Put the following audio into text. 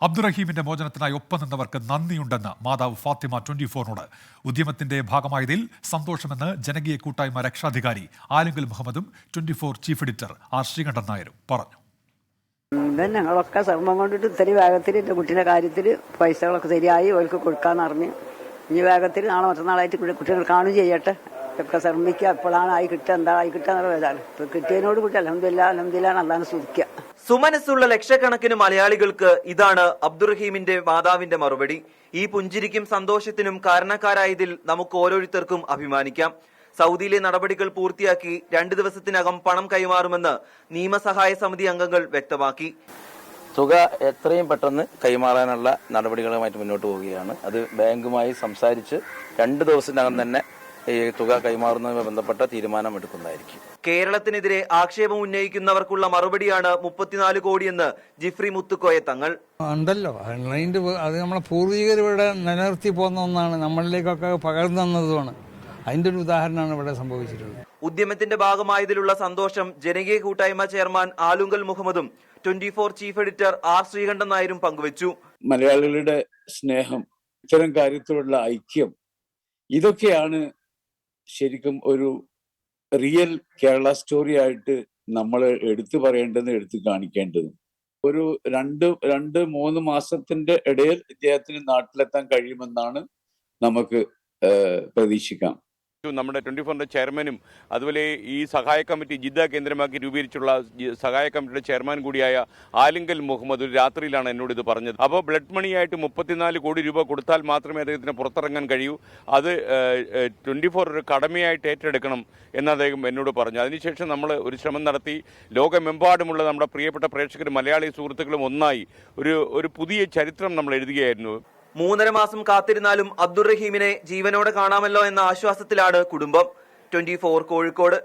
അബ്ദുറഹീമിന്റെ മോചനത്തിനായി ഒപ്പം നിന്നവർക്ക് നന്ദിയുണ്ടെന്ന് മാതാവ് ഫാത്തിമ 24നോട്. ഉദ്യമത്തിന്റെ ഭാഗമായതിൽ സന്തോഷമെന്ന് ജനകീയ കൂട്ടായ്മ രക്ഷാധികാരി ആലുങ്കൽ മുഹമ്മദും 24 ചീഫ് എഡിറ്റർ ആർ ശ്രീകണ്ഠൻ നായരും പറഞ്ഞു. ഞങ്ങളൊക്കെ ശ്രമം കൊണ്ടിട്ട് ഇത്തിരി വേഗത്തിൽ എൻ്റെ കുട്ടീൻ്റെ കാര്യത്തിൽ പൈസകളൊക്കെ ശരിയായി അവർക്ക് കൊടുക്കാന്ന് അറിഞ്ഞ് ഇനി വേഗത്തിൽ നാളെ മറ്റന്നാളായിട്ട് കുട്ടികൾ കാണുകയും ചെയ്യട്ടെ. ഒക്കെ ശ്രമിക്കുക. എപ്പോഴാണ് ആയി കിട്ടുക, എന്താ ആയി കിട്ടുക എന്നുള്ള വേദാണ്. ഇപ്പൊ കിട്ടിയതിനോട് കൂട്ടി അൽഹംദുലില്ലാഹ് അല്ലാഹുവിനെ സ്തുതിക്കുക. സുമനസ്സുള്ള ലക്ഷക്കണക്കിന് മലയാളികൾക്ക് ഇതാണ് അബ്ദുറഹീമിന്റെ മാതാവിന്റെ മറുപടി. ഈ പുഞ്ചിരിക്കും സന്തോഷത്തിനും കാരണക്കാരായതിൽ നമുക്ക് ഓരോരുത്തർക്കും അഭിമാനിക്കാം. സൗദിയിലെ നടപടികൾ പൂർത്തിയാക്കി 2 ദിവസത്തിനകം പണം കൈമാറുമെന്ന് നിയമസഹായ സമിതി അംഗങ്ങൾ വ്യക്തമാക്കി. തുക എത്രയും പെട്ടെന്ന് കൈമാറാനുള്ള നടപടികളുമായിട്ട് മുന്നോട്ട് പോവുകയാണ്. അത് ബാങ്കുമായി സംസാരിച്ച് 2 ദിവസത്തിനകം തന്നെ ഈ തുക കൈമാറുന്നതുമായി ബന്ധപ്പെട്ട തീരുമാനം എടുക്കുന്നതായിരിക്കും. കേരളത്തിനെതിരെ ആക്ഷേപം ഉന്നയിക്കുന്നവർക്കുള്ള മറുപടിയാണ് 34 കോടിയെന്ന് ജിഫ്രി മുത്തുക്കോയ തങ്ങൾ. ഉണ്ടല്ലോ, അത് നമ്മളെ പൂർവികർ ഇവിടെ നിലനിർത്തി പോകുന്ന ഒന്നാണ്, നമ്മളിലേക്കൊക്കെ പകർന്നു തന്നതുമാണ്. അതിന്റെ ഒരു ഉദാഹരണമാണ് ഇവിടെ സംഭവിച്ചിട്ടുള്ളത്. ഉദ്യമത്തിന്റെ ഭാഗമായതിലുള്ള സന്തോഷം ജനകീയ കൂട്ടായ്മ ചെയർമാൻ ആലുങ്കൽ മുഹമ്മദും 24 ചീഫ് എഡിറ്റർ ആർ ശ്രീകണ്ഠൻ നായരും പങ്കുവച്ചു. മലയാളികളുടെ സ്നേഹം, ഇത്തരം കാര്യത്തിലുള്ള ഐക്യം, ഇതൊക്കെയാണ് ശരിക്കും ഒരു റിയൽ കേരള സ്റ്റോറി ആയിട്ട് നമ്മൾ എടുത്തു പറയേണ്ടതും എടുത്തു കാണിക്കേണ്ടതും. ഒരു 2-3 മാസത്തിന്റെ ഇടയിൽ ഇദ്ദേഹത്തിന് നാട്ടിലെത്താൻ കഴിയുമെന്നാണ് നമുക്ക് പ്രതീക്ഷിക്കാം. നമ്മുടെ 24ന്റെ ചെയർമാനും അതുപോലെ ഈ സഹായ കമ്മിറ്റി ജിദ്ദ കേന്ദ്രമാക്കി രൂപീകരിച്ചുള്ള സഹായ കമ്മിറ്റിയുടെ ചെയർമാൻ കൂടിയായ ആലിങ്കൽ മുഹമ്മദ് ഒരു രാത്രിയിലാണ് എന്നോട് ഇത് പറഞ്ഞത്. അപ്പോൾ ബ്ലഡ് മണിയായിട്ട് 34 കോടി രൂപ കൊടുത്താൽ മാത്രമേ അദ്ദേഹത്തിന് പുറത്തിറങ്ങാൻ കഴിയൂ. അത് 24 ഒരു കടമയായിട്ട് ഏറ്റെടുക്കണം എന്ന് അദ്ദേഹം എന്നോട് പറഞ്ഞു. അതിനുശേഷം നമ്മൾ ഒരു ശ്രമം നടത്തി ലോകമെമ്പാടുമുള്ള നമ്മുടെ പ്രിയപ്പെട്ട പ്രേക്ഷകരും മലയാളി സുഹൃത്തുക്കളും ഒന്നായി ഒരു പുതിയ ചരിത്രം നമ്മൾ എഴുതുകയായിരുന്നു. 3.5 മാസം കാത്തിരുന്നാലും അബ്ദുറഹീമിനെ ജീവനോടെ കാണാമല്ലോ എന്ന ആശ്വാസത്തിലാണ് കുടുംബം. 24 കോഴിക്കോട്.